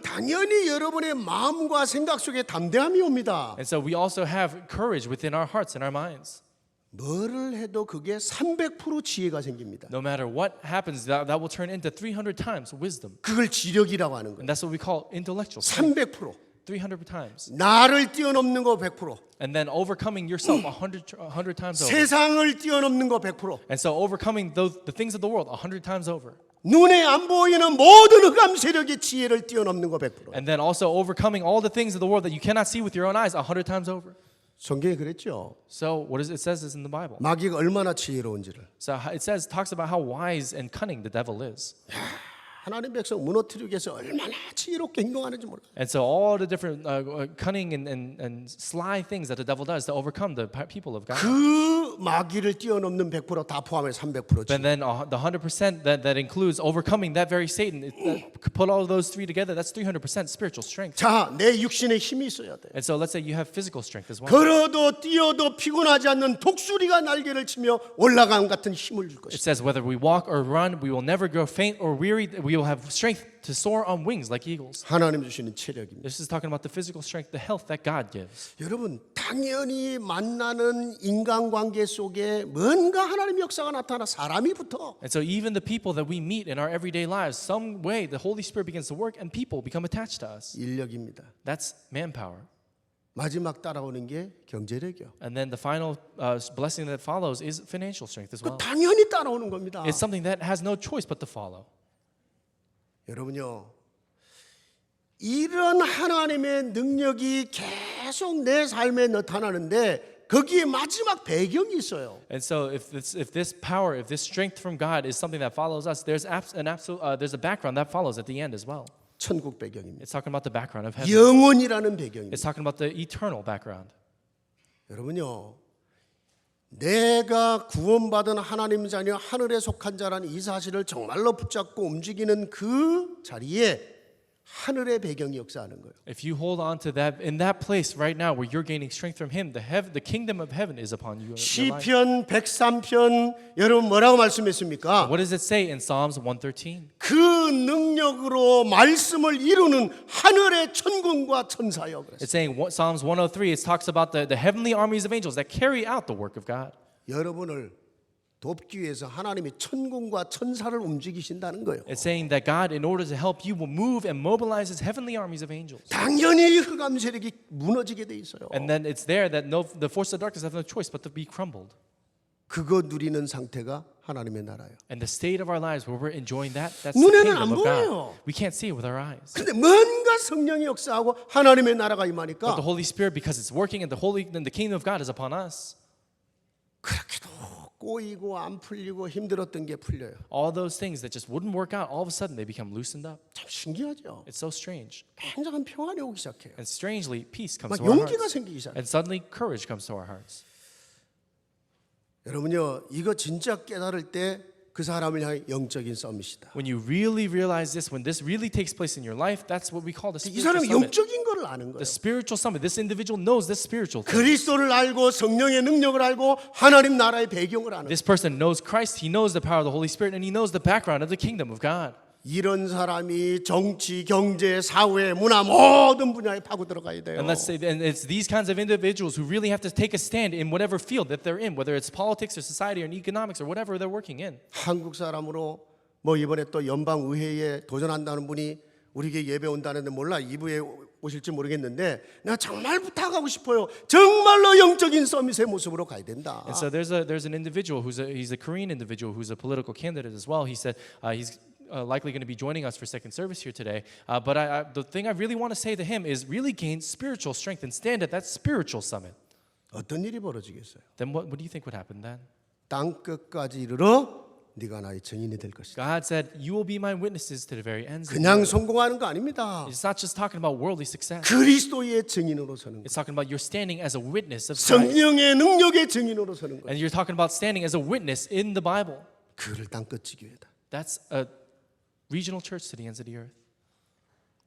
당연히 여러분의 마음과 생각 속에 담대함이 옵니다. And so we also have courage within our hearts and our minds. 뭐를 해도 그게 300% 지혜가 생깁니다. No matter what happens, that will turn into 300 times wisdom. 그걸 지력이라고 하는 거예요. And that's what we call intellectual strength. 300%. 300 times. 나를 뛰어넘는 거 100%. And then overcoming yourself 100 times over. 세상을 뛰어넘는 거 100%. And so overcoming the things of the world 100 times over. 눈에 안 보이는 모든 흑암 세력의 지혜를 뛰어넘는 거 100%. And then also overcoming all the things of the world that you cannot see with your own eyes 100 times over. 성경에 그랬죠. So what is it says this in the Bible. 마귀가 얼마나 지혜로운지를. So it talks about how wise and cunning the devil is. 하나님 백성 무너뜨리기 위해서 얼마나 지혜롭게 행동하는지 몰라요. And so all the different cunning and sly things that the devil does to overcome the people of God. 그 마귀를 뛰어넘는 100%다 포함해서 300%지. And then the 100% that includes overcoming that very Satan. Put all of those three together, that's 300% spiritual strength. 자, 내 육신에 힘이 있어야 돼. And so let's say you have physical strength as well. 걸어도 뛰어도 피곤하지 않는 독수리가 날개를 치며 올라감 같은 힘을 줄 It 것이다. says whether we walk or run, we will never grow faint or weary. We will have strength to soar on wings like eagles. 하나님 주시는 체력입니다. This is talking about the physical strength, the health that God gives. 여러분, 다 당연히 만나는 인간관계 속에 뭔가 하나님의 역사가 나타나 사람이 붙어. And so even the people that we meet in our everyday lives, some way the Holy Spirit begins to work and people become attached to us. 인력입니다. That's manpower. 마지막 따라오는 게 경제력이요. And then the final blessing that follows is financial strength as 그 well. 당연히 따라오는 겁니다. It's something that has no choice but to follow. 여러분요, 이런 하나님의 능력이 계속 내 삶에 나타나는데 거기에 마지막 배경이 있어요. And so if this power, if this strength from God is something that follows us, there's a background that follows at the end as well. 천국 배경입니다. It's talking about the background of heaven. 영원이라는 배경입니다. It's talking about the eternal background. 여러분요, 내가 구원받은 하나님 자녀 하늘에 속한 자라는 이 사실을 정말로 붙잡고 움직이는 그 자리에 하늘의 배경이 역사하는 거예요. If you hold on to that, in that place right now where you're gaining strength from Him, the kingdom of heaven is upon you. 시편 103편 여러분 뭐라고 말씀했습니까? What does it say in Psalms 113? 그 능력으로 말씀을 이루는 하늘의 천군과 천사여. 그랬어요. It's saying Psalms 103. It talks about the heavenly armies of angels that carry out the work of God. 여러분을 돕기 위해서 하나님이 천군과 천사를 움직이신다는 거예요. It's saying that God, in order to help you, will move and mobilize His heavenly armies of angels. 당연히 흑암 세력이 무너지게 돼 있어요. And then it's there that the force of darkness have no choice but to be crumbled. 그거 누리는 상태가 하나님의 나라예요. And the state of our lives where we're enjoying that's the 눈에는 kingdom 안 of 보여요. God. We can't see it with our eyes. 근데 뭔가 성령이 역사하고 하나님의 나라가 But 임하니까 the Holy Spirit, because it's working, and the kingdom of God is upon us. 그렇게도 꼬이고 안 풀리고 힘들었던 게 풀려요. All those things that just wouldn't work out, all of a sudden they become loosened up. 참 신기하죠. It's so strange. 굉장한 평안이 오기 시작해요. And strangely, peace comes 막 to our 용기가 hearts. 생기기 시작해요. And suddenly, courage comes to our hearts. 여러분요, 이거 진짜 깨달을 때 그 사람을 향해 영적인 서밋이다. When you really realize this, when this really takes place in your life, that's what we call the 이 spiritual 사람은 summit. 영적인 거를 아는 거예요. The spiritual summit. This individual knows this spiritual thing. 그리스도를 알고 성령의 능력을 알고 하나님 나라의 배경을 아는 거예요. This person knows Christ. He knows the power of the Holy Spirit, and he knows the background of the kingdom of God. 이런 사람이 정치, 경제, 사회, 문화 모든 분야에 파고 들어가야 돼요. And it's these kinds of individuals who really have to take a stand in whatever field that they're in, whether it's politics or society or economics or whatever they're working in. 한국 사람으로 뭐 이번에 또 연방 의회에 도전한다는 분이 우리 교회 예배 온다는데 몰라 2부에 오실지 모르겠는데 나 정말 부탁하고 싶어요. 정말로 영적인 서밋의 모습으로 가야 된다. And so there's an individual he's a Korean individual who's a political candidate as well. He said he's likely going to be joining us for second service here today. But the thing I really want to say to him is really gain spiritual strength and stand at that spiritual summit. 어떤 일이 벌어지겠어요? Then what do you think would happen then? 땅 끝까지 이르러 네가 나의 증인이 될 것이다. God said, "You will be my witnesses to the very ends." 그냥 성공하는 거 아닙니다. It's not just talking about worldly success. 그리스도의 증인으로 서는 거. It's talking about you're standing as a witness of Christ. 성령의 능력의 증인으로 서는 거. And you're talking about standing as a witness in the Bible. 그를 땅 끝이 교회다. That's a regional church to the ends of the earth.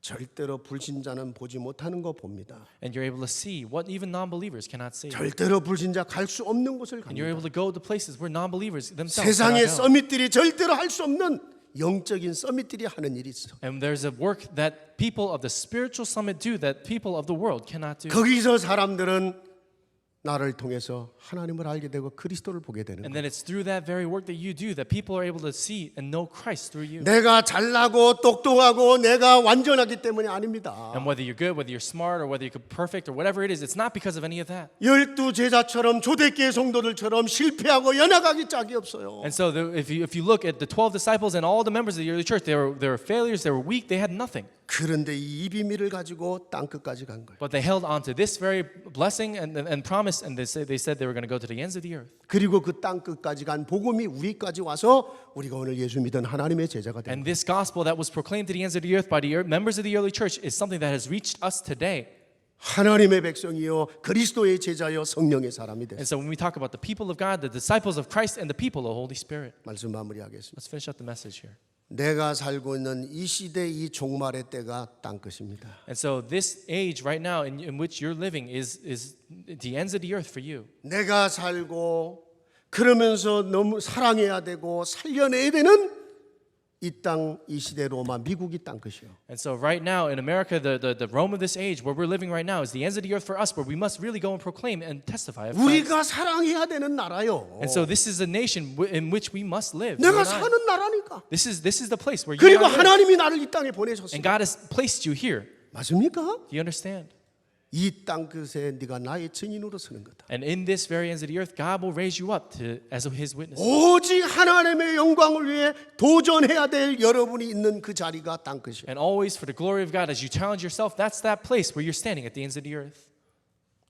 절대로 불신자는 보지 못하는 거 봅니다. And you're able to see what even non-believers cannot see. 절대로 불신자 갈 수 없는 곳을 And you're 갑니다. able to go to places where non-believers themselves 세상의 cannot go. 서밋들이 절대로 할 수 없는 영적인 서밋들이 하는 일이 있어. And there's a work that people of the spiritual summit do that people of the world cannot do. 거기서 사람들은 나를 통해서 하나님을 알게 되고 그리스도를 보게 되는 And 거예요. then it's through that very work that you do that people are able to see and know Christ through you. 내가 잘나고 똑똑하고 내가 완전하기 때문이 아닙니다. And whether you're good, whether you're smart, or whether you're perfect, or whatever it is, it's not because of any of that. 12 제자처럼 초대교회 성도들처럼 실패하고 연약하기 짝이 없어요. And so if you look at the 12 disciples and all the members of the early church, they were failures, they were weak, they had nothing. 그런데 이 비밀을 가지고 땅 끝까지 간 거예요. But they held on to this very blessing and promise, and they said they were going to go to the ends of the earth. 그리고 그 땅 끝까지 간 복음이 우리까지 와서 우리가 오늘 예수 믿은 하나님의 제자가 된 And 거예요. this gospel that was proclaimed to the ends of the earth by the members of the early church is something that has reached us today. 하나님의 백성이요 그리스도의 제자요 성령의 사람이 And 됐어요. so when we talk about the people of God, the disciples of Christ, and the people of the Holy Spirit, 말씀 마무리하겠습니다. let's finish up the message here. 내가 살고 있는 이 시대 이 종말의 때가 땅 끝입니다. And so this age right now in which you're living is the ends of the earth for you. 내가 살고 그러면서 너무 사랑해야 되고 살려내야 되는 이 땅, 이 시대 로마, 미국이 땅 끝이요. And so right now in America, the Rome of this age, where we're living right now, is the ends of the earth for us, where we must really go and proclaim and testify of Christ. 우리가 사랑해야 되는 나라요. And so this is a nation in which we must live. 내가 You and I. 사는 나라니까. This is the place where you 그리고 and I live. 하나님이 나를 이 땅에 And 보내셨습니다. God has placed you here. 맞습니까? Do you understand? 이 땅 끝에 네가 나의 증인으로 서는 거다. And in this very ends of the earth, God will raise you up as His witness. 오직 하나님의 영광을 위해 도전해야 될 여러분이 있는 그 자리가 땅 끝이에요. And always for the glory of God, as you challenge yourself, that's that place where you're standing at the ends of the earth.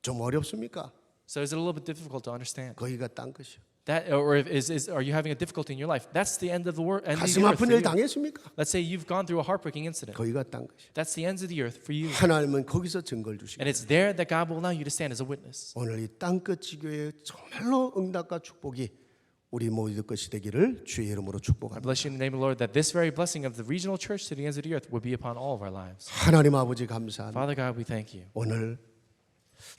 좀 어렵습니까? So is it a little bit difficult to understand? 거기가 땅 끝이에요. That, or are you having a difficulty in your life? That's the end of the world. 가슴 아픈 일 당했습니까? Let's say you've gone through a heartbreaking incident. 거기가 땅 끝이에요. That's the ends of the earth for you. 하나님은 거기서 증거를 주시고 And it's there that God will allow you to stand as a witness. 오늘 이 땅끝 지교의 정말로 응답과 축복이 우리 모두 것이 되기를 주의 이름으로 I 축복합니다. bless you in the name of the Lord that this very blessing of the regional church to the ends of the earth will be upon all of our lives. 하나님 아버지 감사합니다. Father God, we thank you. 오늘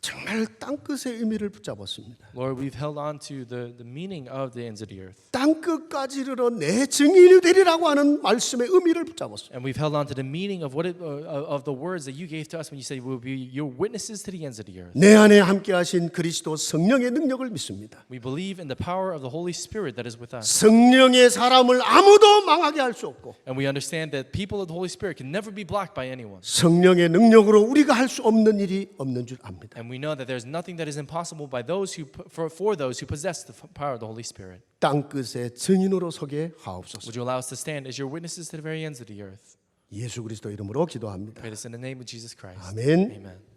정말 땅끝의 의미를 붙잡았습니다. Lord, we've held on to the meaning of the ends of the earth. 땅끝까지 이르러 내 증인이 되리라고 하는 말씀의 의미를 붙잡았어요. And we've held on to the meaning of of the words that you gave to us when you said we'll be your witnesses to the ends of the earth. 내 안에 함께하신 그리스도 성령의 능력을 믿습니다. We believe in the power of the Holy Spirit that is with us. 성령의 사람을 아무도 망하게 할 수 없고 And we understand that people of the Holy Spirit can never be blocked by anyone. 성령의 능력으로 우리가 할 수 없는 일이 없는 줄 압니다. And we know that there's nothing that is impossible by those for those who possess the power of the Holy Spirit. 땅끝의 증인으로 서게 하옵소서. Would you allow us to stand as your witnesses to the very ends of the earth? 예수 그리스도 이름으로 기도합니다. Pray this in the name of Jesus Christ. 아멘. Amen.